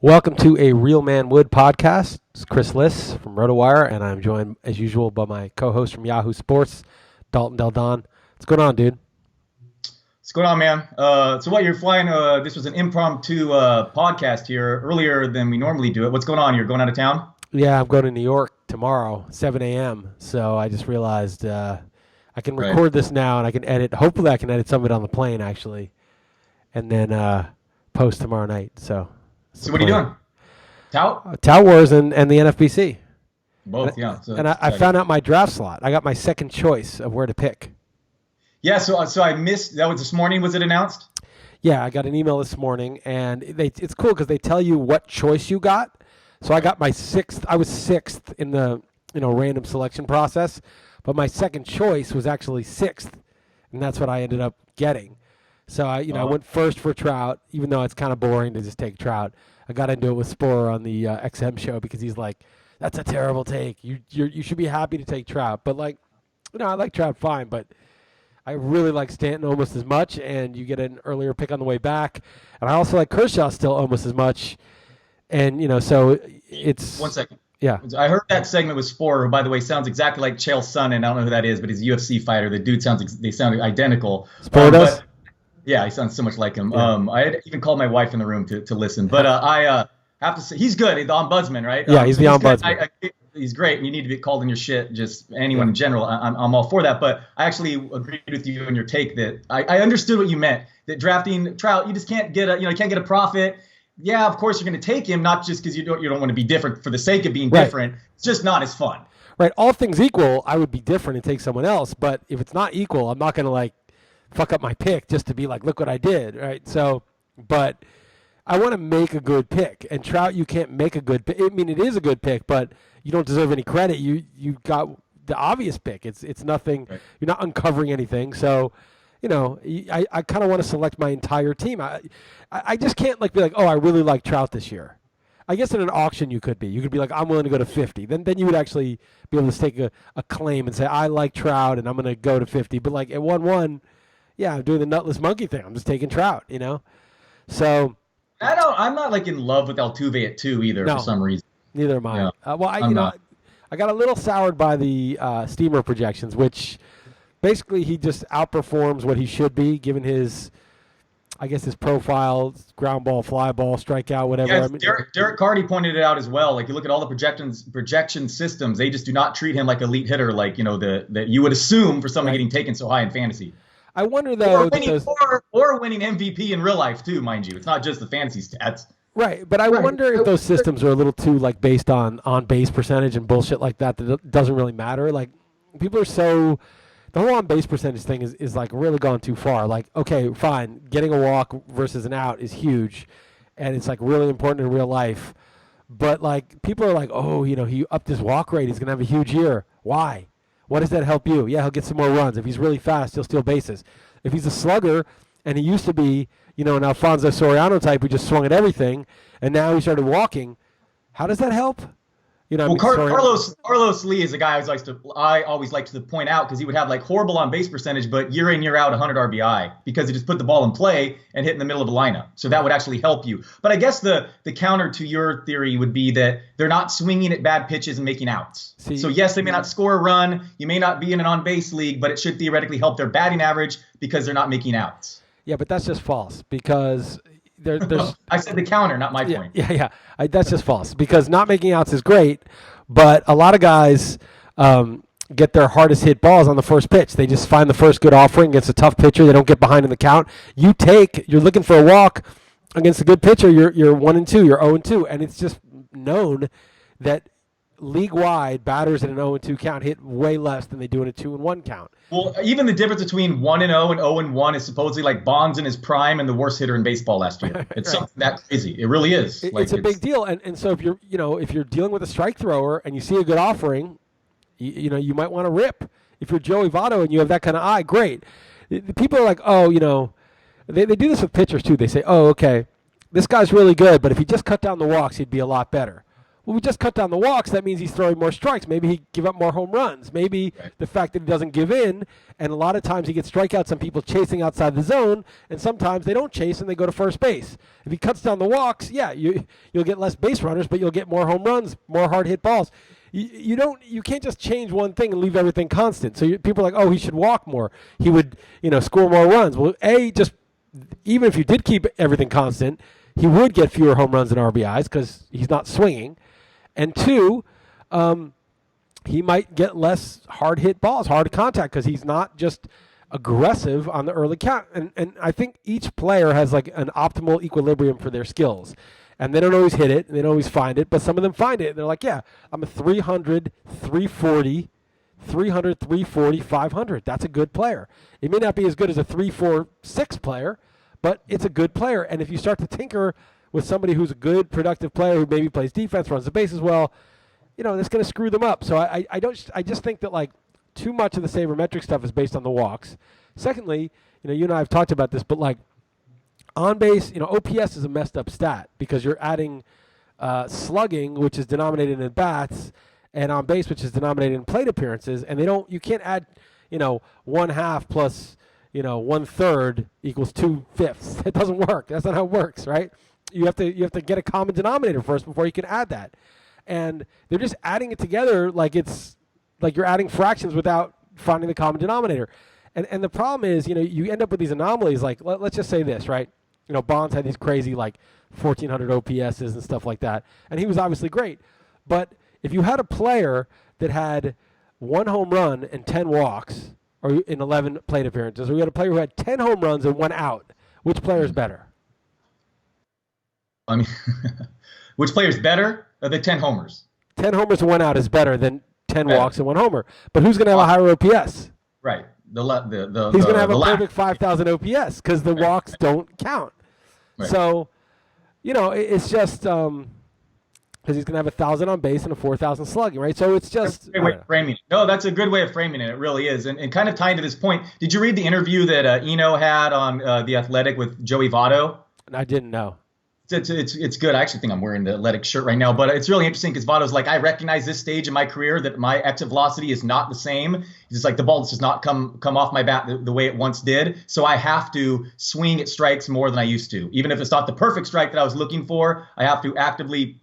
Welcome to a Real Man Wood podcast. It's Chris Liss from RotoWire, and I'm joined, as usual, by my co-host from Yahoo Sports, Dalton. What's going on, dude? What's going on, man? So what, you're flying, this was an impromptu podcast here earlier than we normally do it. What's going on? You're going out of town? Yeah, I'm going to New York tomorrow, 7 a.m., so I just realized I can record this now, and I can edit. Hopefully I can edit some of it on the plane, actually, and then post tomorrow night, So what are you doing? Tout Wars and the NFBC. Both, yeah. So I found out my draft slot. I got my second choice of where to pick. Yeah, so I missed, that was this morning, was it announced? Yeah, I got an email this morning, and it's cool because they tell you what choice you got. So I got my sixth. I was sixth in the random selection process, but my second choice was actually sixth, and that's what I ended up getting. So I went first for Trout, even though it's kind of boring to just take Trout. I got into it with Sporer on the XM show because he's like, "That's a terrible take. You should be happy to take Trout." But I like Trout fine, but I really like Stanton almost as much, and you get an earlier pick on the way back. And I also like Kershaw still almost as much. And so it's 1 second. Yeah. I heard that segment with Sporer, who, by the way, sounds exactly like Chael Sonnen. I don't know who that is, but he's a UFC fighter. The dude they sound identical. Sporer does? Yeah, he sounds so much like him. Yeah. I had even called my wife in the room to listen. But I have to say, he's good. He's the ombudsman, right? Yeah, he's the ombudsman. He's great, and you need to be called in your shit, just anyone in general. I'm all for that. But I actually agreed with you in your take that I understood what you meant, that drafting Trout, you just can't get a profit. Yeah, of course you're going to take him, not just because you don't want to be different for the sake of being different. It's just not as fun. Right. All things equal, I would be different and take someone else. But if it's not equal, I'm not going to fuck up my pick just to be like, look what I did, right? So, but I want to make a good pick. And Trout, you can't make a good pick. I mean, it is a good pick, but you don't deserve any credit. You got the obvious pick. It's nothing. Right. You're not uncovering anything. So, I kind of want to select my entire team. I just can't be like, oh, I really like Trout this year. I guess in an auction you could be. You could be like, I'm willing to go to 50. Then you would actually be able to stake a claim and say, I like Trout and I'm going to go to 50. But at 1-1, yeah, I'm doing the Nutless monkey thing. I'm just taking Trout, So I'm not in love with Altuve at 2 either for some reason. Neither am I. Yeah. I got a little soured by the Steamer projections, which basically he just outperforms what he should be given his profile, ground ball, fly ball, strikeout, whatever. Yeah, Derek Carty pointed it out as well. You look at all the projection systems, they just do not treat him like elite hitter, that you would assume for someone getting taken so high in fantasy. I wonder though, or winning MVP in real life too, mind you. It's not just the fantasy stats. Right, but I wonder if those systems are a little too based on base percentage and bullshit like that it doesn't really matter. People are so. The whole on-base percentage thing is really gone too far. Okay, fine, getting a walk versus an out is huge, and it's really important in real life. But people are oh, he upped his walk rate. He's gonna have a huge year. Why? What does that help you? Yeah, he'll get some more runs. If he's really fast, he'll steal bases. If he's a slugger, and he used to be, an Alfonso Soriano type who just swung at everything, and now he started walking, how does that help? Carlos Lee is a guy I always like to point out because he would have horrible on base percentage, but year in, year out, 100 RBI because he just put the ball in play and hit in the middle of the lineup. So that would actually help you. But I guess the counter to your theory would be that they're not swinging at bad pitches and making outs. So yes, they may not score a run. You may not be in an on-base league, but it should theoretically help their batting average because they're not making outs. Yeah, but that's just false because there's I said the counter, not my point. Yeah. That's just false because not making outs is great, but a lot of guys get their hardest hit balls on the first pitch. They just find the first good offering against a tough pitcher. They don't get behind in the count. You're looking for a walk against a good pitcher. You're 1-2. You're 0-2, and it's just known that league-wide batters in an 0-2 count hit way less than they do in a 2-1 count. Well, even the difference between 1-0 and 0-1 is supposedly Bonds in his prime and the worst hitter in baseball last year. It's something that crazy. It really is. It's a big deal. And so if you're dealing with a strike thrower and you see a good offering, you might want to rip. If you're Joey Votto and you have that kind of eye, great. People are like, oh, they do this with pitchers too. They say, oh, okay, this guy's really good, but if he just cut down the walks, he'd be a lot better. Well, we just cut down the walks. That means he's throwing more strikes. Maybe he give up more home runs. Maybe the fact that he doesn't give in, and a lot of times he gets strikeouts. Some people chasing outside the zone, and sometimes they don't chase and they go to first base. If he cuts down the walks, you'll get less base runners, but you'll get more home runs, more hard hit balls. You can't just change one thing and leave everything constant. So people are like, oh, he should walk more. He would score more runs. Well, just even if you did keep everything constant, he would get fewer home runs and RBIs because he's not swinging. And two, he might get less hard hit balls, hard contact, because he's not just aggressive on the early count. And I think each player has like an optimal equilibrium for their skills. And they don't always hit it, and they don't always find it, but some of them find it. And they're like, yeah, I'm a 300, 340, 300, 340, 500. That's a good player. It may not be as good as a 3-4-6 player, but it's a good player. And if you start to tinker with somebody who's a good, productive player who maybe plays defense, runs the bases well, that's going to screw them up. So I just think that like too much of the sabermetric stuff is based on the walks. Secondly, you and I have talked about this, but like on base, OPS is a messed up stat because you're adding slugging, which is denominated in bats, and on base, which is denominated in plate appearances, and you can't add 1/2 plus 1/3 equals 2/5. It doesn't work. That's not how it works, right? You have to get a common denominator first before you can add that. And they're just adding it together like it's like you're adding fractions without finding the common denominator. And the problem is, you end up with these anomalies. Like let's just say this, right? Bonds had these crazy like 1,400 OPSs and stuff like that, and he was obviously great. But if you had a player that had 1 home run and 10 walks, or in 11 plate appearances, or you had a player who had 10 home runs and 1 out, which player is better? I mean, which player is better? The 10 homers. 10 homers and 1 out is better than 10 walks and 1 homer. But who's going to have a higher OPS? Right. He's going to have a perfect 5,000 OPS because the walks don't count. Right. So, it's just because he's going to have 1,000 on base and a 4,000 slugging, right? So it's just that's a great way of framing it. No, that's a good way of framing it. It really is. And kind of tying to this point, did you read the interview that Eno had on The Athletic with Joey Votto? I didn't know. It's good. I actually think I'm wearing the Athletic shirt right now, but it's really interesting because Votto's like, I recognize this stage in my career that my exit velocity is not the same. He's just like, the ball does not come off my bat the way it once did. So I have to swing at strikes more than I used to. Even if it's not the perfect strike that I was looking for, I have to actively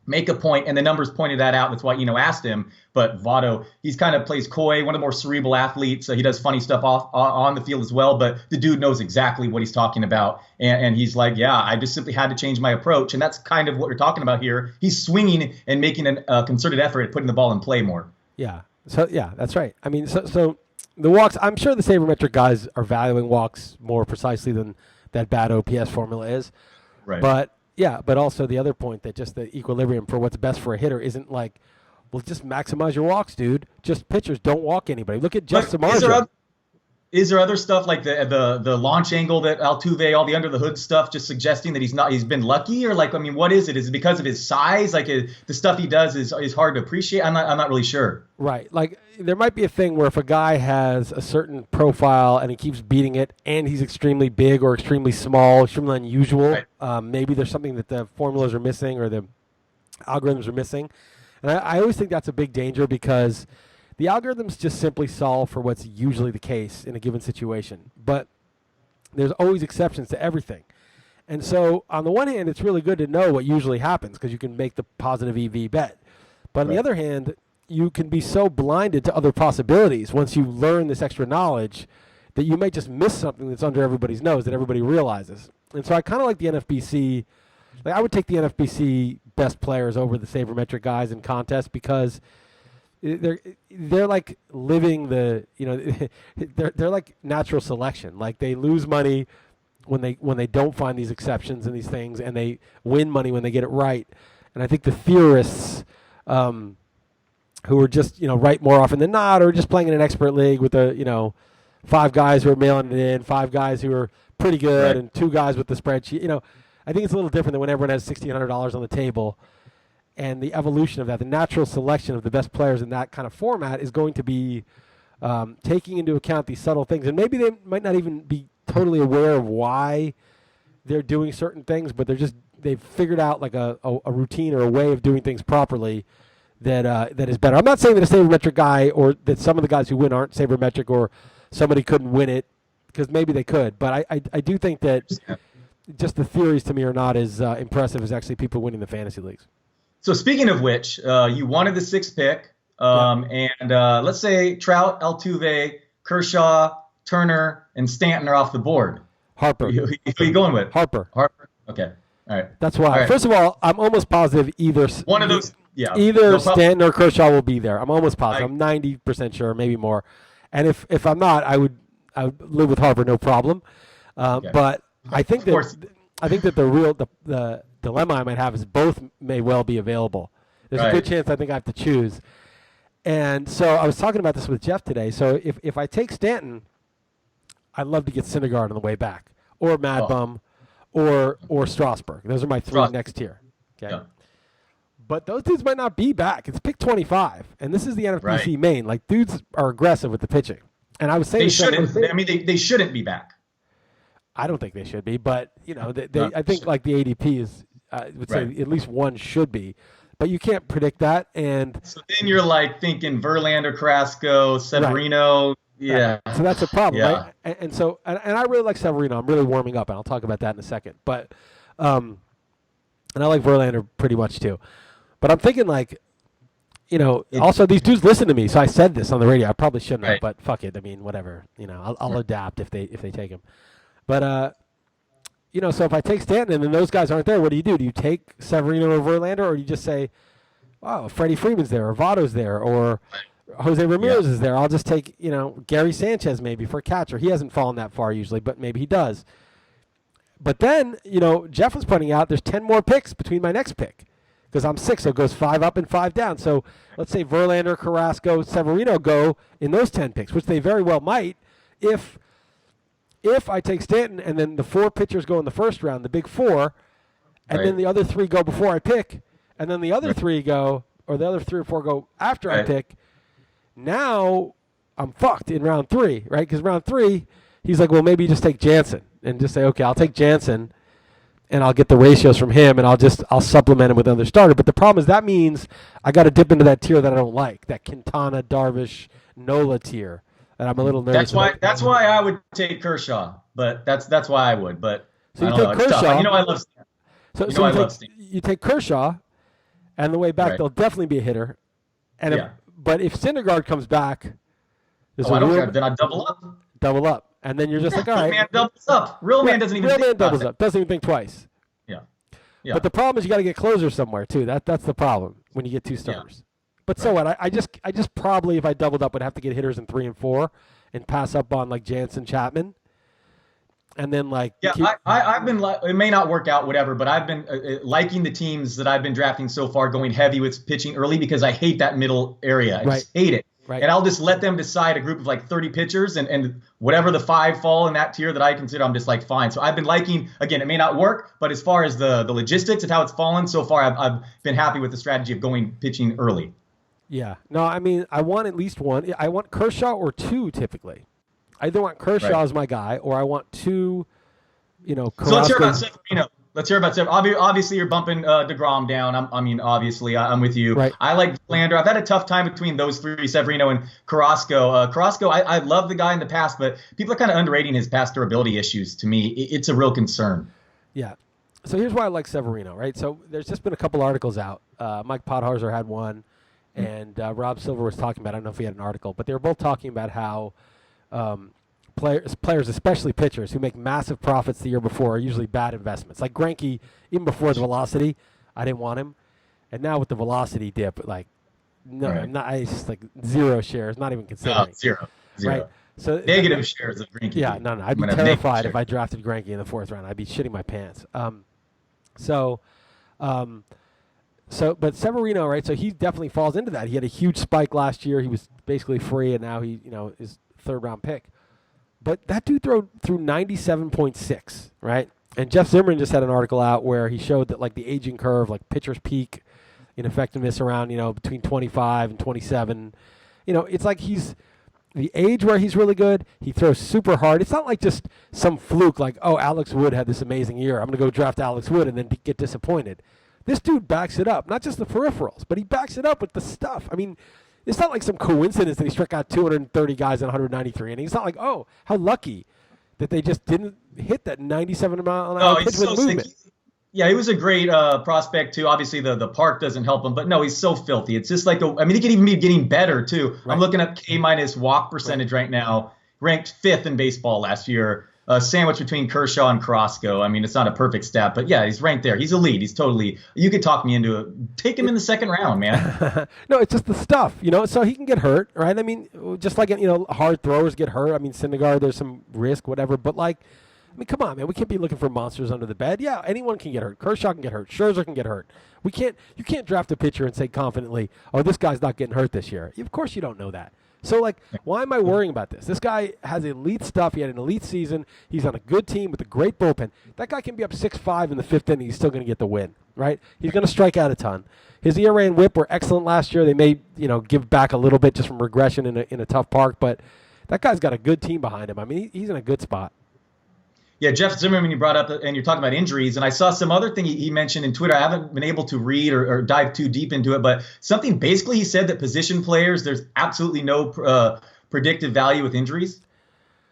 make a point, and the numbers pointed that out. That's why asked him. But Votto, he's kind of plays coy, one of the more cerebral athletes. So he does funny stuff on the field as well. But the dude knows exactly what he's talking about, and he's like, yeah, I just simply had to change my approach, and that's kind of what we're talking about here. He's swinging and making a concerted effort at putting the ball in play more. Yeah. So yeah, that's right. I mean, so the walks. I'm sure the sabermetric guys are valuing walks more precisely than that bad OPS formula is. Right. But yeah, but also the other point that just the equilibrium for what's best for a hitter isn't like, well, just maximize your walks, dude. Just pitchers don't walk anybody. Look at Jeff Samardzija. Is there other stuff like the launch angle that Altuve, all the under the hood stuff, just suggesting that he's been lucky, or like, I mean, what is it? Is it because of his size? Like the stuff he does is hard to appreciate. I'm not really sure. Right. Like there might be a thing where if a guy has a certain profile and he keeps beating it, and he's extremely big or extremely small, extremely unusual, right. Maybe there's something that the formulas are missing or the algorithms are missing. And I always think that's a big danger because the algorithms just simply solve for what's usually the case in a given situation. But there's always exceptions to everything. And so on the one hand, it's really good to know what usually happens because you can make the positive EV bet. But on the other hand, you can be so blinded to other possibilities once you learn this extra knowledge that you might just miss something that's under everybody's nose that everybody realizes. And so I kind of like the NFBC. Like I would take the NFBC best players over the sabermetric guys in contests because they're like living they're like natural selection. Like they lose money when they don't find these exceptions and these things, and they win money when they get it right. And I think the theorists who are just right more often than not, or just playing in an expert league with the 5 guys who are mailing it in, 5 guys who are pretty good, right, and 2 guys with the spreadsheet. I think it's a little different than when everyone has $1,600 on the table. And the evolution of that, the natural selection of the best players in that kind of format is going to be taking into account these subtle things. And maybe they might not even be totally aware of why they're doing certain things, but they're just they've figured out like a routine or a way of doing things properly that is better. I'm not saying that a sabermetric guy or that some of the guys who win aren't sabermetric or somebody couldn't win it, because maybe they could. But I do think that just the theories to me are not as impressive as actually people winning the fantasy leagues. So speaking of which, you wanted the 6th pick, and let's say Trout, Altuve, Kershaw, Turner, and Stanton are off the board. Harper. Who are you going with? Harper. Okay. All right. That's why. All right. First of all, I'm almost positive either one of those. Yeah. Either Stanton or Kershaw will be there. I'm almost positive. I'm 90% sure, maybe more. And if I'm not, I would live with Harper, no problem. But I think that the dilemma I might have is both may well be available. There's a good chance I think I have to choose. And so I was talking about this with Jeff today. So if I take Stanton, I'd love to get Syndergaard on the way back, or Mad Bum, or Strasburg. Those are my 3 next tier. Okay. Yeah. But those dudes might not be back. It's pick 25, and this is the NFBC main. Like, dudes are aggressive with the pitching. And I was saying they shouldn't. I mean, they shouldn't be back. I don't think they should be, but I think like the ADP is would say at least one should be, but you can't predict that. And so then you're like thinking Verlander, Carrasco, Severino. Right. Yeah. So that's a problem, right? And so I really like Severino. I'm really warming up, and I'll talk about that in a second. But and I like Verlander pretty much too. But I'm thinking like, also these dudes listen to me. So I said this on the radio. I probably shouldn't have, but fuck it. I mean, whatever. I'll adapt if they take him. But so if I take Stanton and then those guys aren't there, what do you do? Do you take Severino or Verlander, or do you just say, "Oh, Freddie Freeman's there, or Votto's there, or Jose Ramirez is there"? I'll just take Gary Sanchez maybe for catcher. He hasn't fallen that far usually, but maybe he does. But then Jeff was pointing out there's 10 more picks between my next pick. Because I'm 6, so it goes 5 up and 5 down. So let's say Verlander, Carrasco, Severino go in those 10 picks, which they very well might if I take Stanton and then the 4 pitchers go in the first round, the big 4, and then the other 3 go before I pick, and then the other 3 go, or the other 3 or 4 go after I pick. Now I'm fucked in round 3, right? Because round 3, he's like, well, maybe you just take Jansen and just say, okay, I'll take Jansen. And I'll get the ratios from him, and I'll supplement him with another starter. But the problem is that means I got to dip into that tier that I don't like, that Quintana, Darvish, Nola tier, and I'm a little nervous. That's why I would take Kershaw, but that's why I would. But so you take Kershaw. I love. I love Stan. You take Kershaw, and the way back they'll definitely be a hitter. And but if Syndergaard comes back, then I double up. Double up. And then you're just like, all right. Real man doubles up. Real man doesn't even think Real man doubles up. Doesn't even think twice. Yeah. But the problem is you got to get closers somewhere too. That's the problem when you get 2 starters. But so what? I just probably, if I doubled up, would have to get hitters in 3 and 4 and pass up on like Jansen, Chapman. And then like I've been it may not work out, whatever, but I've been liking the teams that I've been drafting so far, going heavy with pitching early because I hate that middle area. I just hate it. Right. And I'll just let them decide a group of like 30 pitchers and whatever the 5 fall in that tier that I consider, I'm just like, fine. So I've been liking, again, it may not work, but as far as the logistics of how it's fallen so far, I've been happy with the strategy of going pitching early. Yeah. No, I mean, I want at least 1. I want Kershaw or 2 typically. I either want Kershaw as my guy or I want 2, Carrasco. So let's hear about Severino. Obviously, you're bumping DeGrom down. Obviously, I'm with you. Right. I like Verlander. I've had a tough time between those 3, Severino and Carrasco. Carrasco, I love the guy in the past, but people are kind of underrating his past durability issues. To me, it's a real concern. Yeah. So here's why I like Severino, right? So there's just been a couple articles out. Mike Podharzer had one, and Rob Silver was talking about, I don't know if he had an article, but they were both talking about how players, especially pitchers, who make massive profits the year before are usually bad investments. Like Greinke, even before the velocity, I didn't want him. And now with the velocity dip, like, no, I'm not. It's just like 0 shares, not even considering. No, zero. Right? So negative shares of Greinke. Yeah, no. I'd be terrified if I drafted Greinke in the 4th round. I'd be shitting my pants. But Severino, right? So he definitely falls into that. He had a huge spike last year. He was basically free, and now he, is 3rd round pick. But that dude threw 97.6, right? And Jeff Zimmerman just had an article out where he showed that like the aging curve, like pitchers peak in effectiveness around, between 25 and 27. It's like he's the age where he's really good. He throws super hard. It's not like just some fluke like, oh, Alex Wood had this amazing year. I'm going to go draft Alex Wood and then get disappointed. This dude backs it up, not just the peripherals, but he backs it up with the stuff. I mean, it's not like some coincidence that he struck out 230 guys in 193 innings. It's not like, oh, how lucky that they just didn't hit that 97-mile-an-hour pitch with movement. Yeah, he was a great prospect too. Obviously, the park doesn't help him, but no, he's so filthy. It's just like he could even be getting better too. Right. I'm looking at K- walk percentage right now, ranked 5th in baseball last year. Sandwich between Kershaw and Carrasco. I mean, it's not a perfect stat, but yeah, he's ranked there. He's elite. He's totally. You could talk me into it. Take him in the second round, man. No, it's just the stuff, So he can get hurt, right? I mean, just like hard throwers get hurt. I mean, Syndergaard, there's some risk, whatever. But come on, man. We can't be looking for monsters under the bed. Yeah, anyone can get hurt. Kershaw can get hurt. Scherzer can get hurt. You can't draft a pitcher and say confidently, oh, this guy's not getting hurt this year. Of course you don't know that. So, why am I worrying about this? This guy has elite stuff. He had an elite season. He's on a good team with a great bullpen. That guy can be up 6-5 in the 5th inning. He's still going to get the win, right? He's going to strike out a ton. His ERA and WHIP were excellent last year. They may, give back a little bit just from regression in a tough park, but that guy's got a good team behind him. I mean, he's in a good spot. Yeah, Jeff Zimmerman, you brought up, and you're talking about injuries, and I saw some other thing he mentioned in Twitter. I haven't been able to read or dive too deep into it, but something basically he said that position players, there's absolutely no predictive value with injuries.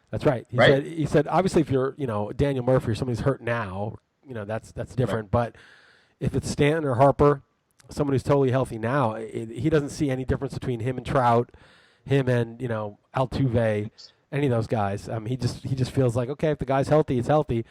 That's right. He said obviously if you're Daniel Murphy or somebody's hurt now, that's different. Right. But if it's Stanton or Harper, someone who's totally healthy now, he doesn't see any difference between him and Trout, him and Altuve. Any of those guys. He just feels like, okay, if the guy's healthy, he's healthy.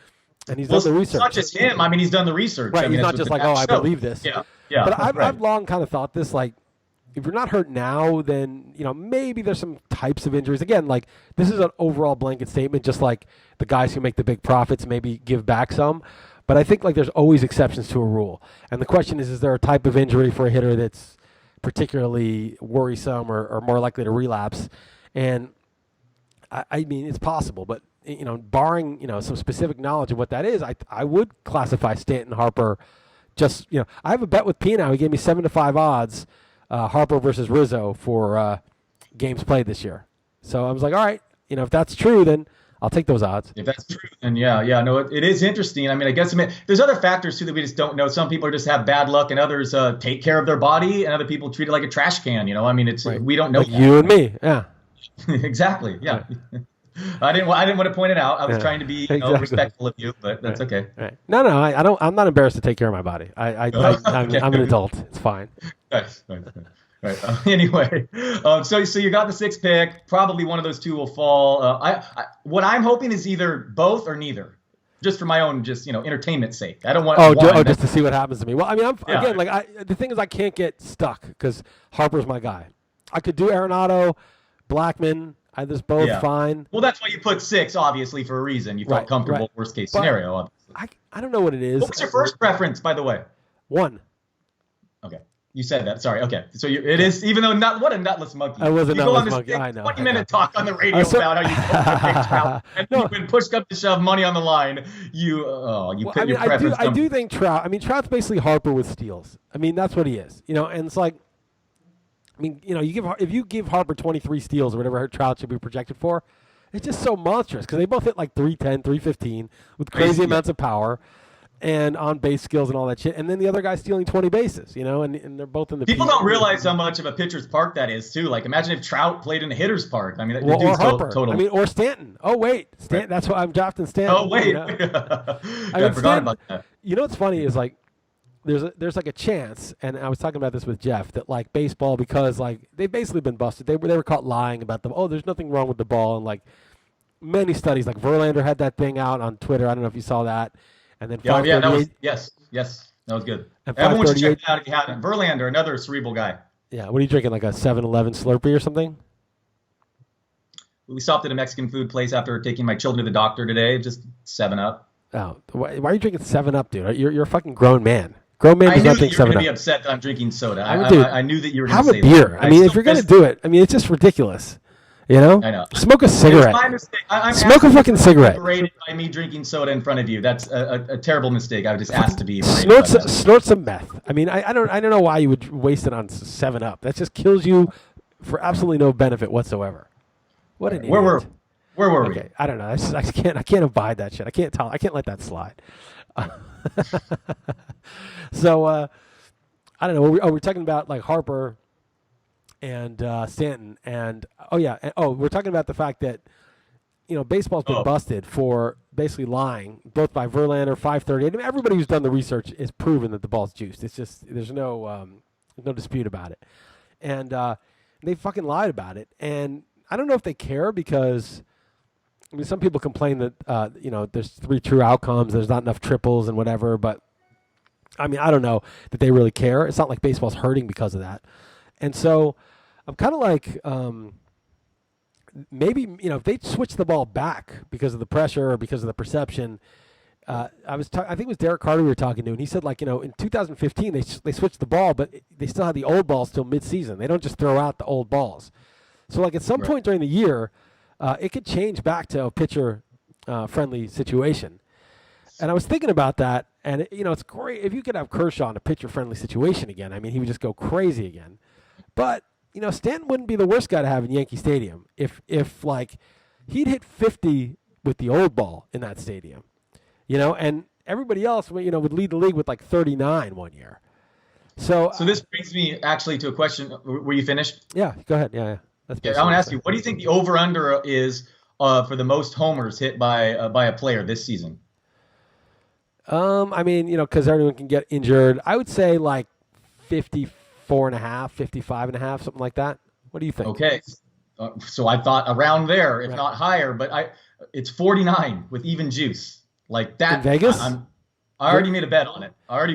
And he's done the research. It's not just him. I mean, he's done the research. Right. I mean, he's not just like, I believe this. Yeah. But I've long kind of thought this, if you're not hurt now, then, maybe there's some types of injuries. Again, this is an overall blanket statement, just like the guys who make the big profits maybe give back some. But I think, there's always exceptions to a rule. And the question is there a type of injury for a hitter that's particularly worrisome or more likely to relapse? And I mean, it's possible, but barring some specific knowledge of what that is, I would classify Stanton, Harper. Just I have a bet with P now. He gave me 7-5 odds, Harper versus Rizzo for games played this year. So I was like, all right, if that's true, then I'll take those odds. If that's true, then no, it is interesting. I mean, I guess there's other factors too that we just don't know. Some people just have bad luck, and others take care of their body, and other people treat it like a trash can. I mean, it's right. We don't know. Like you and me, yeah. Exactly. Yeah. Right. I didn't want to point it out. I was trying to be respectful of you, but that's okay. Right. No, I don't. I'm not embarrassed to take care of my body. I'm an adult. It's fine. Nice. Right. Anyway, so you got the 6th pick. Probably one of those two will fall. What I'm hoping is either both or neither. Just for my own, entertainment's sake. I don't want. Just to see what happens to me. Well, I mean, the thing is, I can't get stuck because Harper's my guy. I could do Arenado, Blackman. There's both fine. Well, that's why you put 6, obviously, for a reason. You felt comfortable, right. Worst case scenario, obviously. I don't know what it is. What was your first preference, by the way? 1. Okay. You said that. Sorry. Okay. So it is, even though what a nutless monkey. I was a nutless monkey. I know. 20-minute talk on the radio about how you Trout. And when push up to shove, money on the line, your preference. I do think Trout. I mean, Trout's basically Harper with steals. I mean, that's what he is. And it's like, I mean, if you give Harper 23 steals or whatever Trout should be projected for, it's just so monstrous because they both hit 310, 315 with crazy amounts of power and on base skills and all that shit. And then the other guy's stealing 20 bases, and they're both in the people don't realize how much of a pitcher's park that is too. Imagine if Trout played in a hitter's park. I mean, or Harper. Totally. I mean, or Stanton. Oh wait, Stanton. Right. That's why I'm drafting Stanton. Oh wait, I forgot about that. What's funny is there's a chance, and I was talking about this with Jeff, that baseball, because they've basically been busted. They were caught lying about them. Oh, there's nothing wrong with the ball, and many studies, Verlander had that thing out on Twitter. I don't know if you saw that. And then that was yes, that was good. Everyone should check it out if you haven't. Verlander, another cerebral guy. Yeah, what are you drinking? A 7-Eleven Slurpee or something? We stopped at a Mexican food place after taking my children to the doctor today. Just 7-Up. Oh, why are you drinking 7-Up, dude? You're a fucking grown man. Grown man does not drink 7-Up. I knew that you were going to be upset that I'm drinking soda. I knew that you were going to say that. Have a beer. I mean, if you're going to do it, I mean, it's just ridiculous. I know. Smoke a cigarette. It's my mistake. I'm Smoke a fucking cigarette. Berated by me drinking soda in front of you. That's a terrible mistake. I would just ask to be. Snort some meth. I mean, I don't know why you would waste it on 7-Up. That just kills you for absolutely no benefit whatsoever. What All an right. idiot. Where were we? Okay, I don't know. I can't abide that shit. I can't let that slide. So I don't know. We're talking about like Harper and Stanton, and we're talking about the fact that baseball's been busted for basically lying, both by Verlander, 530. I mean, everybody who's done the research has proven that the ball's juiced. It's just there's no dispute about it, and they fucking lied about it. And I don't know if they care because. I mean, some people complain that there's 3 true outcomes, there's not enough triples and whatever, but I mean, I don't know that they really care. It's not like baseball's hurting because of that. And so I'm kind of like maybe, if they switch the ball back because of the pressure or because of the perception, I think it was Derek Carter we were talking to, and he said, like, in 2015 they switched the ball, but they still had the old balls till midseason. They don't just throw out the old balls. So like at some point during the year, it could change back to a pitcher-friendly situation. And I was thinking about that, and it's great if you could have Kershaw in a pitcher-friendly situation again. I mean, he would just go crazy again. But Stanton wouldn't be the worst guy to have in Yankee Stadium if like he'd hit 50 with the old ball in that stadium, and everybody else would lead the league with like 39 one year. So this brings me actually to a question. Were you finished? Yeah, go ahead. Yeah. I want to ask you, what do you think the over/under is for the most homers hit by a player this season? I mean, because everyone can get injured. I would say like 54.5, 55.5, something like that. What do you think? Okay, so I thought around there, if not higher, but it's 49 with even juice like that. In Vegas? I already made a bet on it. I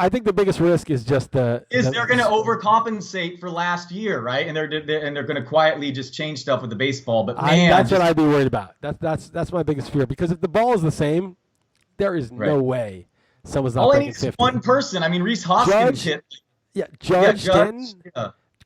think the biggest risk is just they're going to overcompensate for last year, right? And they're going to quietly just change stuff with the baseball. But man, that's what I'd be worried about. That's my biggest fear, because if the ball is the same, there is no way someone's not breaking 50. One person. I mean, Rhys Hoskins hit. Yeah, Judge.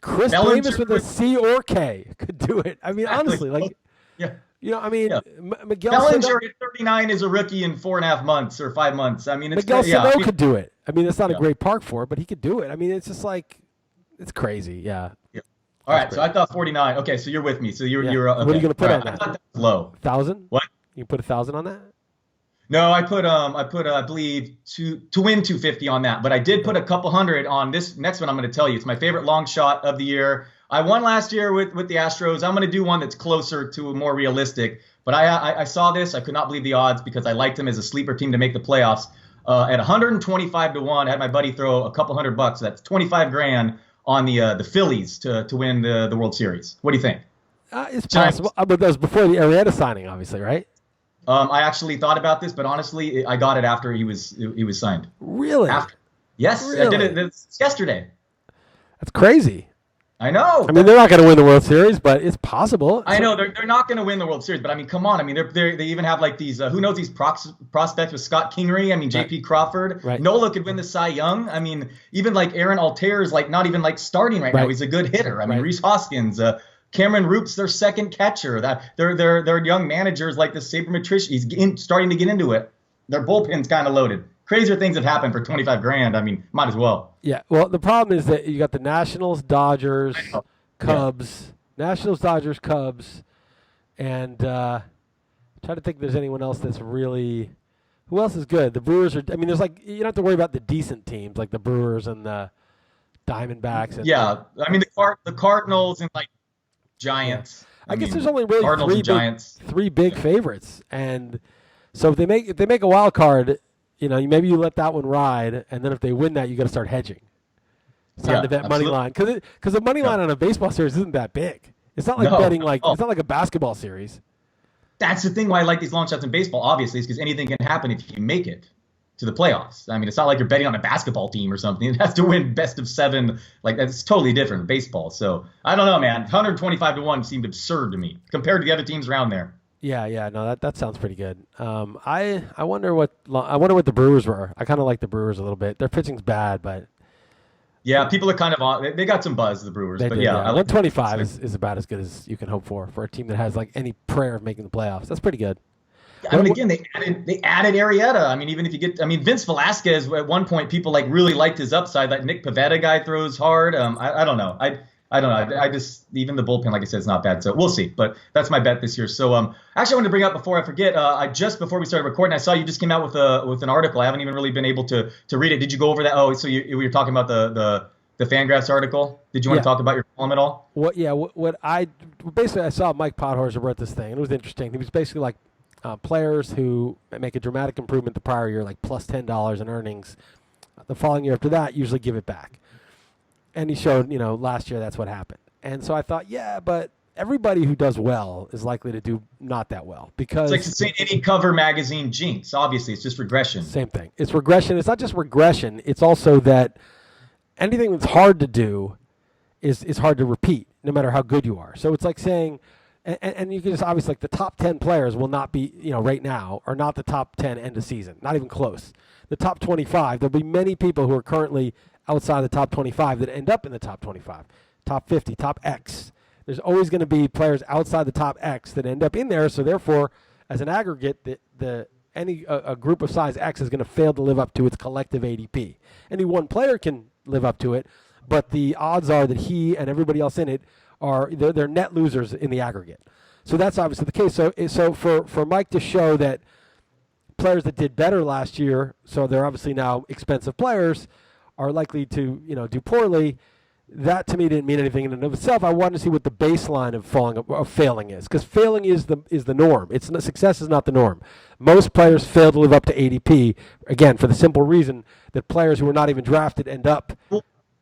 Chris Bellinger Davis with a C or K could do it. I mean, honestly, like. Yeah. Miguel Bellinger at 39 is a rookie in 4.5 months or 5 months. I mean, Miguel Sano could do it. I mean, it's not a great park for it, but he could do it. I mean, it's just like, it's crazy. Yeah. All right. So I thought 49. Okay. So you're with me. So you're. Okay. What are you going to put on that? I thought that was low. 1,000? What? You put 1,000 on that? No, I put I believe to win 250 on that, but I did put a couple hundred on this next one. I'm going to tell you, it's my favorite long shot of the year. I won last year with the Astros. I'm going to do one that's closer to a more realistic. But I saw this. I could not believe the odds because I liked them as a sleeper team to make the playoffs. At 125 to 1, I had my buddy throw a couple $100. So that's 25 grand on the Phillies to win the World Series. What do you think? It's possible. But that was before the Arrieta signing, obviously, right? I actually thought about this, but honestly, I got it after he was signed. Really? Yes, really? I did it yesterday. That's crazy. I know. I mean, they're not going to win the World Series, but it's possible. I know they're not going to win the World Series, but I mean, come on. I mean, they even have like these who knows these prospects with Scott Kingery. I mean, J.P. Crawford. Right. Nola could win the Cy Young. I mean, even like Aaron Altair is like not even like starting right now. He's a good hitter. I mean, Rhys Hoskins, Cameron Roop's their second catcher. That their young managers like the Sabermetrish. He's starting to get into it. Their bullpen's kind of loaded. Crazier things have happened for 25 grand. I mean, might as well. Yeah. Well, the problem is that you got the Nationals, Dodgers, Cubs, Nationals, Dodgers, Cubs, and try to think if there's anyone else that's really. Who else is good? The Brewers are. I mean, there's like you don't have to worry about the decent teams like the Brewers and the Diamondbacks. And I mean the Cardinals and like Giants. I guess there's only really three big favorites, and so if they make a wild card. Maybe you let that one ride, and then if they win that, you got to start hedging. It's time to bet money line because the money line on a baseball series isn't that big. It's not like betting it's not like a basketball series. That's the thing why I like these long shots in baseball. Obviously, is because anything can happen if you make it to the playoffs. I mean, it's not like you're betting on a basketball team or something. It has to win best of 7. Like that's totally different in baseball. So I don't know, man. 125 to 1 seemed absurd to me compared to the other teams around there. Yeah, no, that sounds pretty good. I wonder what the Brewers were. I kind of like the Brewers a little bit. Their pitching's bad, but people are kind of on. They got some buzz, the Brewers. But 125 is about as good as you can hope for a team that has like any prayer of making the playoffs. That's pretty good. I mean, again, they added Arrieta. I mean, even if you get, Vince Velasquez at one point, people like really liked his upside. That Nick Pivetta guy throws hard. I don't know. I don't know. I just even the bullpen, like I said, is not bad. So we'll see. But that's my bet this year. So actually, I wanted to bring up before I forget. I just before we started recording, I saw you just came out with an article. I haven't even really been able to read it. Did you go over that? Oh, so we were talking about the Fangraphs article. Did you want to talk about your column at all? What I basically I saw Mike Podhorzer wrote this thing, and it was interesting. He was basically like players who make a dramatic improvement the prior year, like plus $10 in earnings. The following year after that, usually give it back. And he showed, last year that's what happened. And so I thought, yeah, but everybody who does well is likely to do not that well because it's like saying any cover magazine jinx. Obviously, it's just regression. Same thing. It's regression. It's not just regression. It's also that anything that's hard to do is hard to repeat, no matter how good you are. So it's like saying, and you can just obviously like the top 10 players will not be, right now are not the top 10 end of season, not even close. The top 25, there'll be many people who are currently outside the top 25 that end up in the top 25, top 50, top X. There's always going to be players outside the top X that end up in there. So therefore, as an aggregate, a group of size X is going to fail to live up to its collective ADP. Any one player can live up to it, but the odds are that he and everybody else in it they're net losers in the aggregate. So that's obviously the case. So for Mike to show that players that did better last year, so they're obviously now expensive players, are likely to do poorly. That to me didn't mean anything in and of itself. I wanted to see what the baseline of failing is, because failing is the norm. Success is not the norm. Most players fail to live up to ADP, again for the simple reason that players who are not even drafted end up.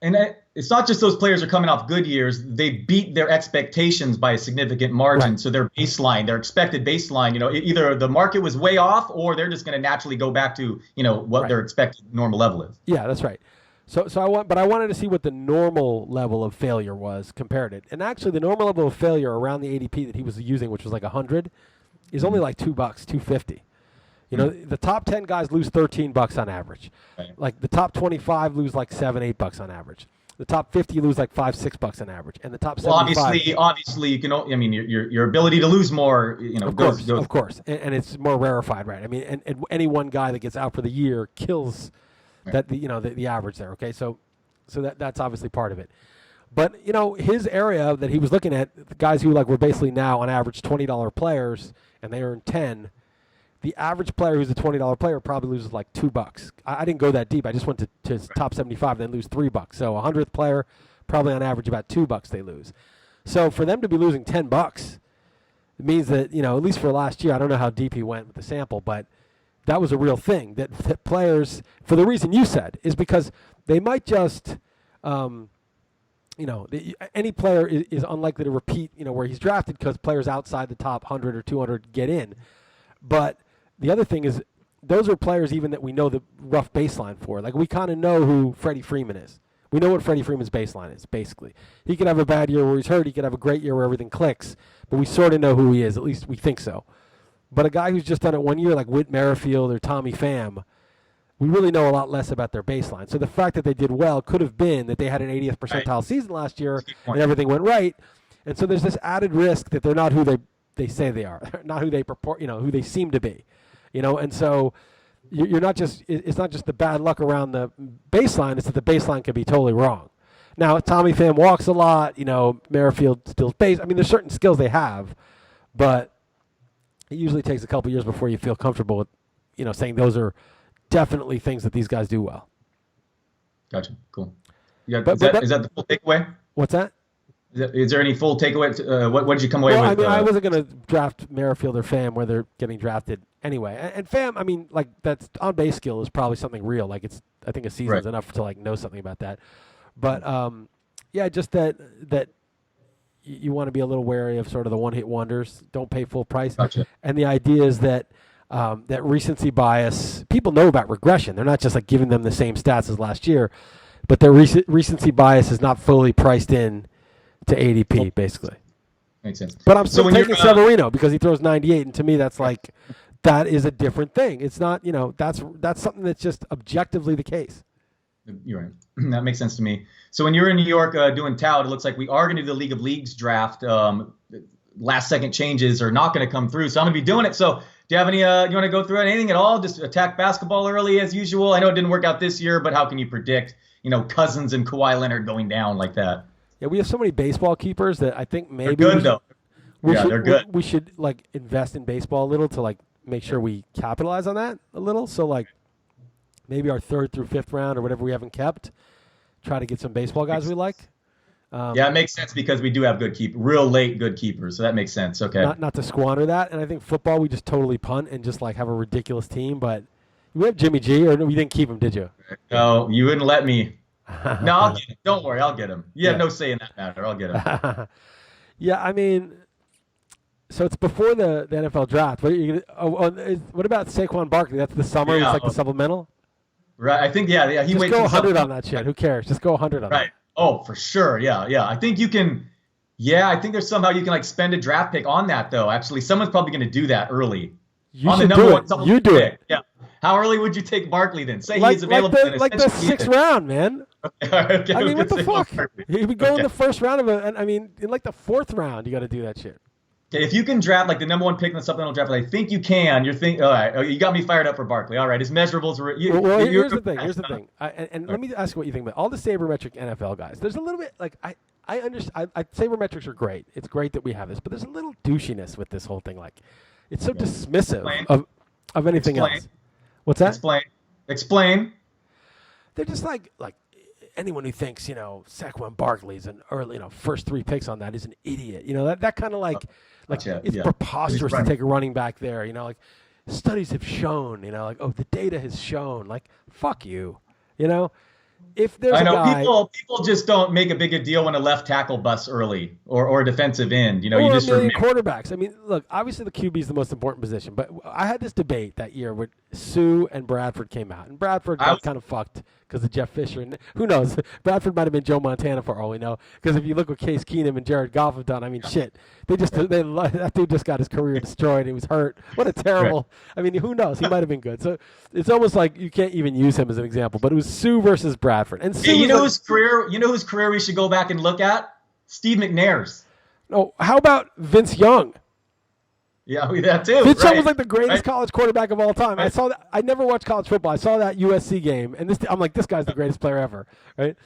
And it's not just those players are coming off good years. They beat their expectations by a significant margin. Right. So their baseline, their expected baseline, either the market was way off or they're just going to naturally go back to, what right. their expected normal level is. Yeah, that's right. So I wanted to see what the normal level of failure was compared to it. And actually the normal level of failure around the ADP that he was using, which was like 100, is only like $2, $2.50. The top 10 guys lose $13 on average. Right. Like the top 25 lose like $7, $8 on average. The top 50 lose like $5, $6 on average, and the top 75. Well, obviously, you can. I mean, your ability to lose more, of course, and it's more rarefied, right? I mean, and any one guy that gets out for the year kills that the average there. Okay, so that's obviously part of it. But his area that he was looking at, the guys who were basically now on average $20 players, and they earn 10. The average player who's a $20 player probably loses like $2. I didn't go that deep. I just went to top 75, then lose $3. So a 100th player, probably on average about $2 they lose. So for them to be losing $10, it means that, at least for last year, I don't know how deep he went with the sample, but that was a real thing. That players, for the reason you said, is because they might just, any player is unlikely to repeat, where he's drafted because players outside the top 100 or 200 get in. But the other thing is, those are players even that we know the rough baseline for. Like, we kind of know who Freddie Freeman is. We know what Freddie Freeman's baseline is, basically. He could have a bad year where he's hurt. He could have a great year where everything clicks. But we sort of know who he is. At least we think so. But a guy who's just done it 1 year, like Whit Merrifield or Tommy Pham, we really know a lot less about their baseline. So the fact that they did well could have been that they had an 80th percentile season last year and everything went right. And so there's this added risk that they're not who they say they are, not who they purport, who they seem to be, and so you're not just, it's not just the bad luck around the baseline, it's that the baseline could be totally wrong. Now, Tommy Pham walks a lot, Merrifield steals base. I mean, there's certain skills they have, but it usually takes a couple years before you feel comfortable with, saying those are definitely things that these guys do well. Gotcha. Cool. Is that the full takeaway? What's that? Is there any full takeaway? What did you come away with? I mean, I wasn't going to draft Merrifield or Pham where they're getting drafted anyway. And Pham, I mean, like, that's on-base skill is probably something real. Like, I think a season's enough to, know something about that. But, just that you want to be a little wary of sort of the one-hit wonders. Don't pay full price. Gotcha. And the idea is that that recency bias, people know about regression. They're not just, giving them the same stats as last year. But their recency bias is not fully priced in to ADP, basically. Makes sense. But I'm still taking Severino because he throws 98, and to me that's that is a different thing. It's not, that's something that's just objectively the case. You're right. That makes sense to me. So when you're in New York doing tout, it looks like we are going to do the League of Leagues draft. Last second changes are not going to come through, so I'm going to be doing it. So do you have any, you want to go through anything at all? Just attack basketball early as usual. I know it didn't work out this year, but how can you predict, Cousins and Kawhi Leonard going down like that? Yeah, we have so many baseball keepers that I think maybe They're good though. They're good. we should like invest in baseball a little to like make sure we capitalize on that a little. So like maybe our 3rd through 5th round or whatever we haven't kept, try to get some baseball guys we like. Yeah, it makes sense because we do have real late good keepers, so that makes sense. Okay. Not to squander that, and I think football we just totally punt and just like have a ridiculous team. But we have Jimmy G, or no, you didn't keep him, did you? No, you wouldn't let me. No, I'll get him. Don't worry, I'll get him. You have no say in that matter. I'll get him. Yeah, I mean, so it's before the NFL draft. What are you gonna? What about Saquon Barkley? That's the summer. Yeah. It's like the supplemental. Right. I think yeah. He Just waits go until 100 on that shit. Who cares? Just go 100 on right. that. Oh, for sure. Yeah. I think you can. Yeah, I think there's somehow you can like spend a draft pick on that though. Actually, someone's probably going to do that early. You on should the number do one it. supplemental You do pick. it. Yeah. How early would you take Barkley then? Say Like, he's available like the 6th round, man. Okay, I mean, what the fuck? He would go in Okay. the 1st round of a. I mean, in like the 4th round, you got to do that shit. Okay, if you can draft like the number 1 pick in the supplemental draft, I think you can. All right. Oh, you got me fired up for Barkley. All right, his measurables were. Well, here's the thing. Here's the thing. And let me ask you what you think about all the sabermetric NFL guys. There's a little bit like I understand. Sabermetrics are great. It's great that we have this, but there's a little douchiness with this whole thing. Like, it's so dismissive of anything else. What's that? Explain. They're just like anyone who thinks Saquon Barkley's an early first 3 picks on that is an idiot. That kind of Gotcha. it's Yeah. preposterous He's to take a running back there. Like studies have shown. The data has shown. Like fuck you. If there's I know a guy, people just don't make a big a deal when a left tackle busts early or a defensive end. You or just a million remember. quarterbacks. I mean, look, obviously the QB is the most important position, but I had this debate that year when Sue and Bradford came out, and Bradford got kind of fucked because of Jeff Fisher, and who knows, Bradford might have been Joe Montana for all we know. Because if you look what Case Keenum and Jared Goff have done, I mean, shit, that dude just got his career destroyed. He was hurt. What a terrible. I mean, who knows? He might have been good. So it's almost like you can't even use him as an example. But it was Sue versus Bradford, and Sue. You know whose career we should go back and look at? Steve McNair's. No, how about Vince Young? Yeah, that too. Vince Young right. was like the greatest Right. college quarterback of all time. Right. I saw that. I never watched college football. I saw that USC game, and I'm like, this guy's the greatest player ever, right?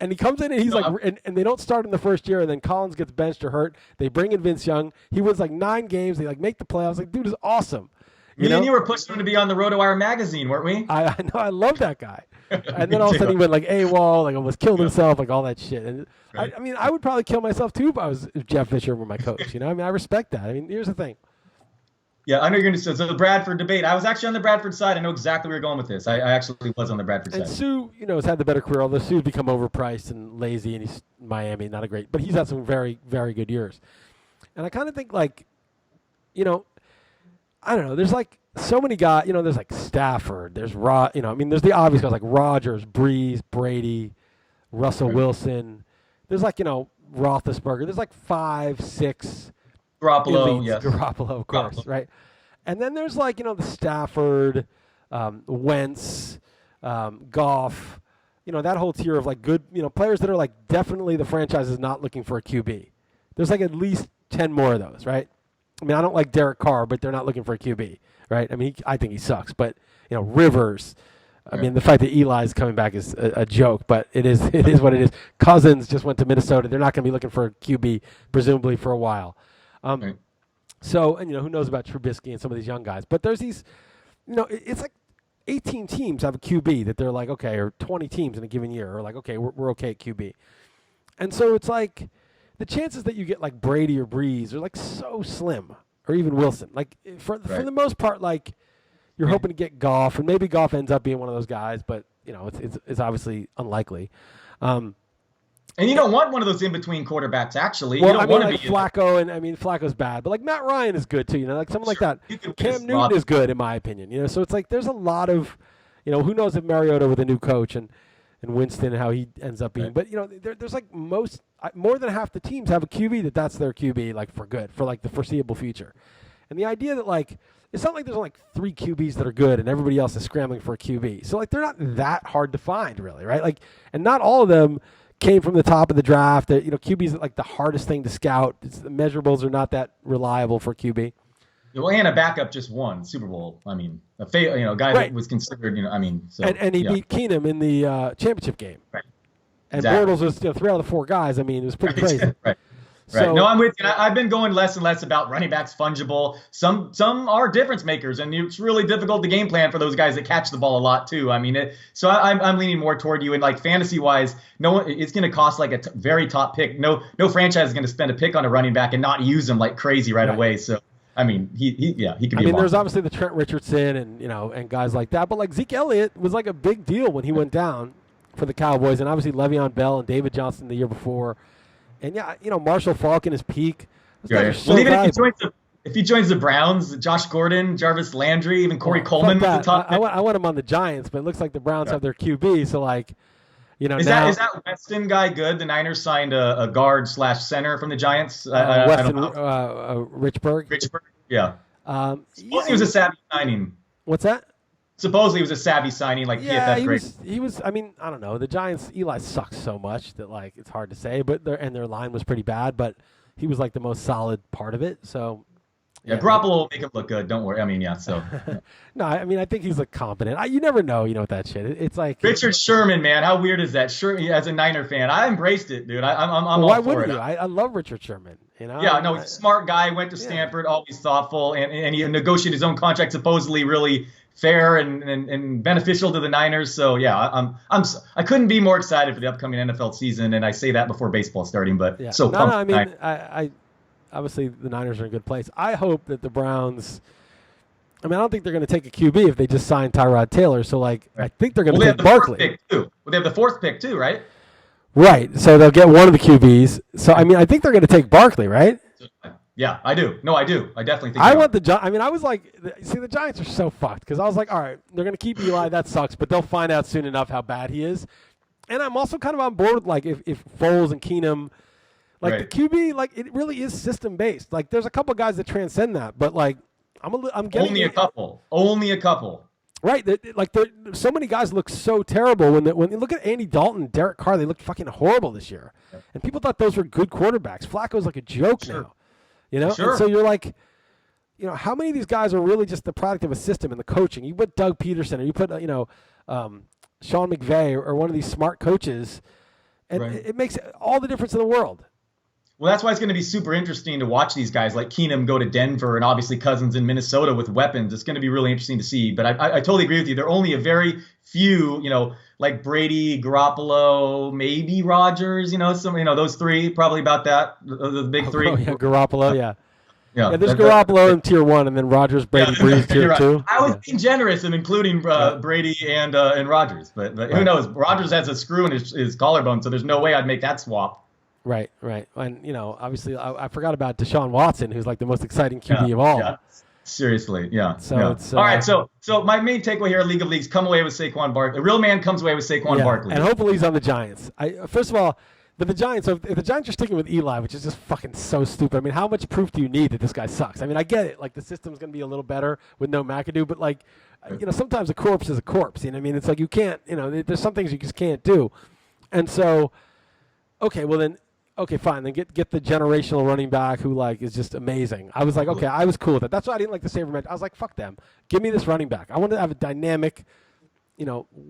And he comes in and he's like, and they don't start in the first year, and then Collins gets benched or hurt. They bring in Vince Young. He wins like 9 games. They like make the playoffs. Like, dude is awesome. Me and you were pushing him to be on the RotoWire magazine, weren't we? I know. I love that guy. And then all of a sudden he went like AWOL, like almost killed himself, like all that shit. And Right. I mean, I would probably kill myself too if Jeff Fisher were my coach. I mean, I respect that. I mean, here's the thing. Yeah, I know you're going to say so the Bradford debate. I was actually on the Bradford side. I know exactly where you're going with this. I actually was on the Bradford And side. Sue, has had the better career, although Sue's become overpriced and lazy, and he's Miami, not a great, but he's had some very, very good years. And I kind of think I don't know, there's like so many guys, there's like Stafford, there's there's the obvious guys like Rodgers, Breeze, Brady, Russell Wilson. There's like, Roethlisberger. There's like 5, 6 Garoppolo, elites. yes. Garoppolo, of course, right? And then there's like, the Stafford, Wentz, Goff, that whole tier of like good, players that are like definitely the franchise is not looking for a QB. There's like at least 10 more of those, right? I mean, I don't like Derek Carr, but they're not looking for a QB, right? I mean, I think he sucks, but Rivers. I mean, the fact that Eli's coming back is a joke, but it is what it is. Cousins just went to Minnesota. They're not going to be looking for a QB, presumably, for a while. So, and who knows about Trubisky and some of these young guys. But there's these, it's like 18 teams have a QB that they're like, okay, or 20 teams in a given year are like, okay, we're okay at QB. And so it's like the chances that you get like Brady or Breeze are like so slim, or even Wilson. Like for the most part, like you're hoping to get Goff, and maybe Goff ends up being one of those guys, but it's obviously unlikely. And you don't want one of those in-between quarterbacks, actually. Well, you don't I mean, want to like be Flacco, and Flacco's bad, but like Matt Ryan is good too. Like someone like that. Cam Newton is good in my opinion. So it's like there's a lot of, who knows if Mariota with a new coach and Winston and how he ends up being. But there's like more than half the teams have a QB that's their QB like for good for like the foreseeable future. And the idea that like it's not like there's only like 3 QBs that are good and everybody else is scrambling for a QB. So like they're not that hard to find really, right? Like, and not all of them came from the top of the draft. That QB is like the hardest thing to scout. The measurables are not that reliable for QB. Well, and a backup just won Super Bowl. I mean, a guy that was considered. So, and he beat Keenum in the championship game. Right. And Exactly. Bortles was 3 out of the 4 guys. I mean, it was pretty crazy. Right. So, Right. No, I'm with you. I've been going less and less about running backs fungible. Some are difference makers, and it's really difficult to game plan for those guys that catch the ball a lot too. I mean, I'm leaning more toward you. And like fantasy wise, no one, it's going to cost like a very top pick. No franchise is going to spend a pick on a running back and not use him like crazy right away. So I mean, he could be. I mean, there's obviously the Trent Richardson and guys like that, but like Zeke Elliott was like a big deal when he went down for the Cowboys, and obviously Le'Veon Bell and David Johnson the year before. And Marshall Faulk in his peak. Right. So well, even if he joins the Browns, Josh Gordon, Jarvis Landry, even Corey Coleman was the top. I want him on the Giants, but it looks like the Browns have their QB. So is that Weston guy good? The Niners signed a guard / center from the Giants. Weston Richburg. Richburg, yeah. Supposedly he was a savvy signing. What's that? Supposedly it was a savvy signing, like PFF grade. He was. I mean, I don't know. The Giants, Eli sucks so much that like it's hard to say. But their line was pretty bad. But he was like the most solid part of it. So Garoppolo will make him look good. Don't worry. I mean, So no, I mean, I think he's like competent. You never know. With that shit. It's like Richard Sherman, man. How weird is that? As a Niner fan, I embraced it, dude. I'm all why for wouldn't it. you? I love Richard Sherman. Yeah, no, he's a smart guy. Went to Stanford, always thoughtful, and he negotiated his own contract, supposedly really fair and beneficial to the Niners. So yeah, I couldn't be more excited for the upcoming NFL season, and I say that before baseball starting. But I mean, I obviously the Niners are in a good place. I hope that the Browns. I mean, I don't think they're going to take a QB if they just sign Tyrod Taylor. So I think they're going to take Barkley. They have the 4th pick too, right? Right. So they'll get one of the QBs. So I mean, I think they're going to take Barkley, right? Yeah, I do. No, I do. I definitely think. I want the Giants. I mean, I was like, see, the Giants are so fucked because I was like, all right, they're going to keep Eli. That sucks, but they'll find out soon enough how bad he is. And I'm also kind of on board with like if Foles and Keenum, like the QB, like it really is system based. Like there's a couple guys that transcend that, but like I'm getting only a couple. Right, so many guys look so terrible when you look at Andy Dalton, Derek Carr, they look fucking horrible this year, and people thought those were good quarterbacks. Flacco's like a joke now. Sure. And so you're like, how many of these guys are really just the product of a system and the coaching? You put Doug Peterson or you put, Sean McVay or one of these smart coaches, and it makes all the difference in the world. Well, that's why it's going to be super interesting to watch these guys like Keenum go to Denver and obviously Cousins in Minnesota with weapons. It's going to be really interesting to see. But I totally agree with you. There are only a very few, like Brady, Garoppolo, maybe Rodgers, those 3, probably about that, the big 3. Oh, yeah, Garoppolo, yeah. Yeah, there's Garoppolo in tier 1, and then Rodgers, Brady, Breeze tier 2. I was being generous in including Brady and Rodgers, but who knows? Rodgers has a screw in his collarbone, so there's no way I'd make that swap. Right. And, obviously I forgot about Deshaun Watson, who's like the most exciting QB of all. Yeah. Seriously, yeah. So it's all right. So my main takeaway here at League of Leagues: come away with Saquon Barkley. A real man comes away with Saquon Barkley, and hopefully he's on the Giants. First of all, but the Giants. So if the Giants are sticking with Eli, which is just fucking so stupid. I mean, how much proof do you need that this guy sucks? I mean, I get it. Like the system's going to be a little better with no McAdoo, but like, sometimes a corpse is a corpse. You know what I mean? It's like you can't. There's some things you just can't do, and so, okay, well then. Okay, fine. Then get the generational running back who like is just amazing. I was like, okay, I was cool with it. That's why I didn't like the Saber match. I was like, fuck them. Give me this running back. I want to have a dynamic,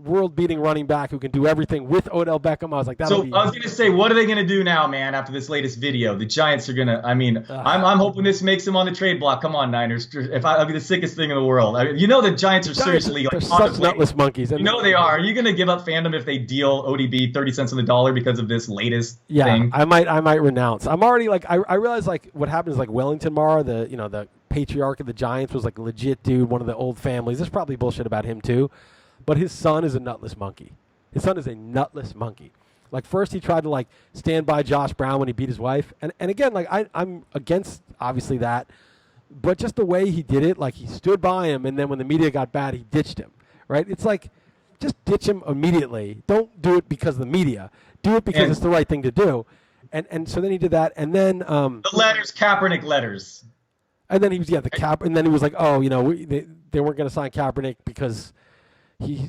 world-beating running back who can do everything with Odell Beckham. I was like, I was going to say, what are they going to do now, man? After this latest video, the Giants are going to. I mean, I'm hoping this makes them on the trade block. Come on, Niners. I'll be the sickest thing in the world. The Giants are seriously they're such nutless monkeys. They are. Are you going to give up fandom if they deal ODB 30 cents on the dollar because of this latest thing? Yeah, I might renounce. I'm already like I realize like what happens like Wellington Mara, the patriarch of the Giants was like a legit dude, one of the old families. There's probably bullshit about him too. But his son is a nutless monkey. His son is a nutless monkey. Like first he tried to like stand by Josh Brown when he beat his wife. And again, like I'm against obviously that. But just the way he did it, like he stood by him and then when the media got bad, he ditched him. Right? It's like just ditch him immediately. Don't do it because of the media. Do it because it's the right thing to do. And so then he did that. And then the letters, Kaepernick letters. And then he was the cap and then he was like, oh, they weren't going to sign Kaepernick because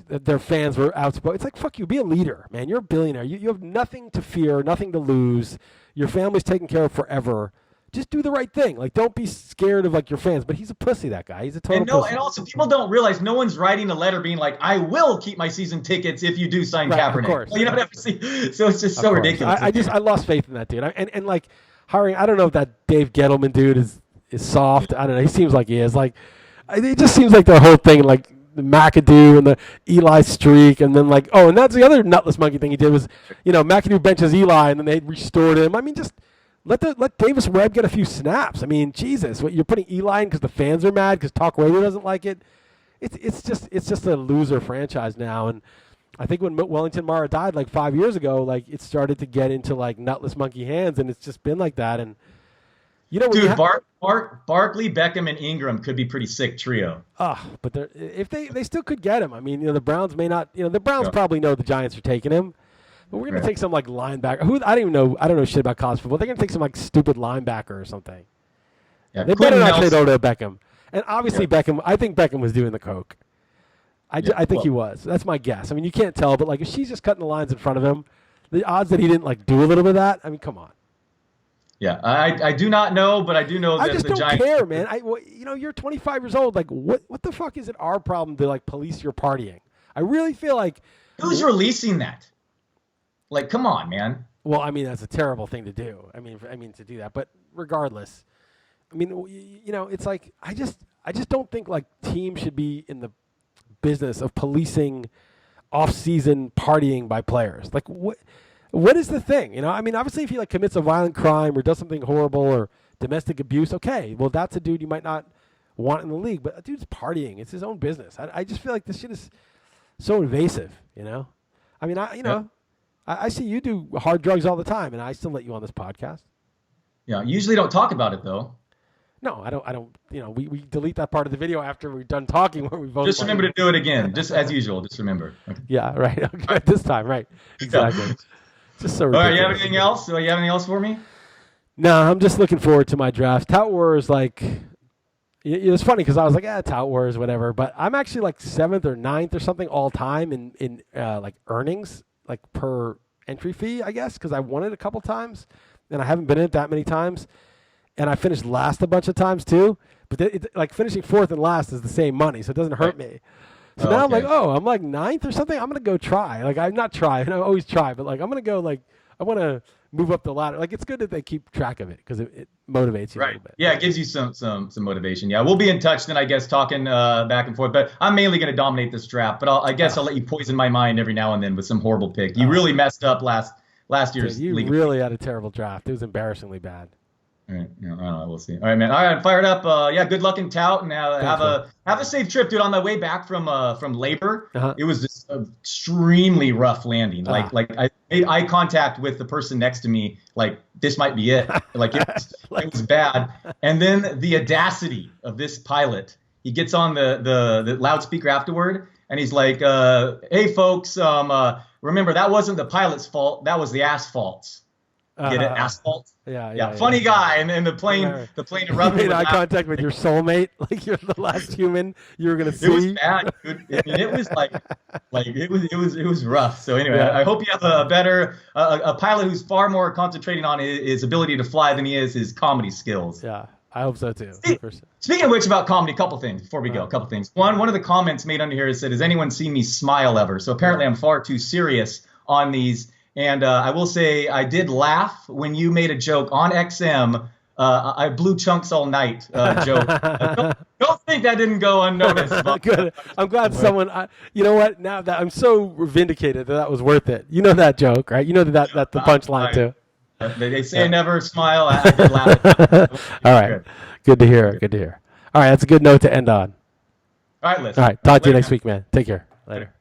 their fans were outspoken. It's like, fuck you, be a leader, man. You're a billionaire. You have nothing to fear, nothing to lose. Your family's taken care of forever. just do the right thing. Like, don't be scared of like your fans. But he's a pussy, that guy. He's a total pussy. And also people don't realize no one's writing a letter being like, I will keep my season tickets if you do sign Kaepernick. Of course. Well, you know what I mean? So it's just so ridiculous. I lost faith in that dude. And like hiring, I don't know if that Dave Gettleman dude is soft. I don't know. He seems like he is. Like, it just seems like the whole thing, like the McAdoo and the Eli streak, and then like, and that's the other nutless monkey thing he did was, McAdoo benches Eli, and then they restored him. I mean, just let Davis Webb get a few snaps. I mean, Jesus, what you're putting Eli in because the fans are mad because Talk Radio doesn't like it. It's just a loser franchise now. And I think when Wellington Mara died like 5 years ago, like it started to get into like nutless monkey hands, and it's just been like that. And dude, Barkley, Beckham, and Ingram could be pretty sick trio. But if they still could get him. I mean, the Browns may not. The Browns probably know the Giants are taking him. But we're gonna take some like linebacker. I don't know shit about college football. They're gonna take some like stupid linebacker or something. Yeah, they better not trade over to Beckham. And obviously Beckham. I think Beckham was doing the coke. I think he was. That's my guess. I mean, you can't tell, but like if she's just cutting the lines in front of him, the odds that he didn't like do a little bit of that. I mean, come on. Yeah, I do not know, but I do know that the Giants. I just don't care, man. You're 25 years old. Like, what the fuck is it our problem to like police your partying? I really feel like who's releasing that? Like, come on, man. Well, I mean, that's a terrible thing to do. I mean, to do that. But regardless, I mean, it's like I just don't think like teams should be in the business of policing off-season partying by players. Like, what is the thing? I mean, obviously, if he like commits a violent crime or does something horrible or domestic abuse, okay, well, that's a dude you might not want in the league. But a dude's partying; it's his own business. I just feel like this shit is so invasive. I mean, I see you do hard drugs all the time, and I still let you on this podcast. Yeah, usually don't talk about it though. No, I don't. We delete that part of the video after we're done talking where we both. Just remember to do it again, just as usual. Just remember. Okay. Yeah, right. Okay. This time, right? Exactly. Just so. All right, you have anything else? Do you have anything else for me? No, I'm just looking forward to my draft. Tout Wars, like, it was funny because I was like, Tout Wars, whatever. But I'm actually like 7th or 9th or something all time in like earnings, like per entry fee, I guess, because I won it a couple times, and I haven't been in it that many times. And I finished last a bunch of times too, but like finishing 4th and last is the same money, so it doesn't hurt me. So now I'm like, I'm like 9th or something. I'm gonna go try. Like I'm not try, I always try, but like I'm gonna go like I want to move up the ladder. Like it's good that they keep track of it because it motivates you a little bit. Yeah, it gives you some motivation. Yeah, we'll be in touch then, I guess, talking back and forth. But I'm mainly gonna dominate this draft. But I guess I'll let you poison my mind every now and then with some horrible pick. You really messed up last year's. You really had a terrible draft. It was embarrassingly bad. All right, I don't know. We'll see. All right, man. All right, fired up. Good luck in Tout, and have a safe trip, dude. On my way back from labor, it was this extremely rough landing. Like I made eye contact with the person next to me. Like this might be it. Like it was bad. And then the audacity of this pilot. He gets on the loudspeaker afterward, and he's like, "Hey, folks, remember that wasn't the pilot's fault. That was the asphalt's." Get it? Asphalt. Yeah. Funny guy, and the plane erupted. You made eye contact with your soulmate, like you're the last human you were gonna see. It was bad, dude. I mean, it was like it was rough. So anyway, I hope you have a better a pilot who's far more concentrating on his ability to fly than he is his comedy skills. Yeah, I hope so too. Speaking of which, about comedy, a couple things before we go. A couple things. One of the comments made under here said, "Has anyone seen me smile ever?" So apparently, I'm far too serious on these. And I will say I did laugh when you made a joke on XM. I blew chunks all night joke. Don't think that didn't go unnoticed. Good. I'm glad someone. You know what? Now that I'm so vindicated that was worth it. You know that joke, right? You know that's the punchline too. They say never smile. I did laugh. All right. Good to hear. Good to hear. All right. That's a good note to end on. All right, Liss. All right. Talk to you next week, man. Take care. Later.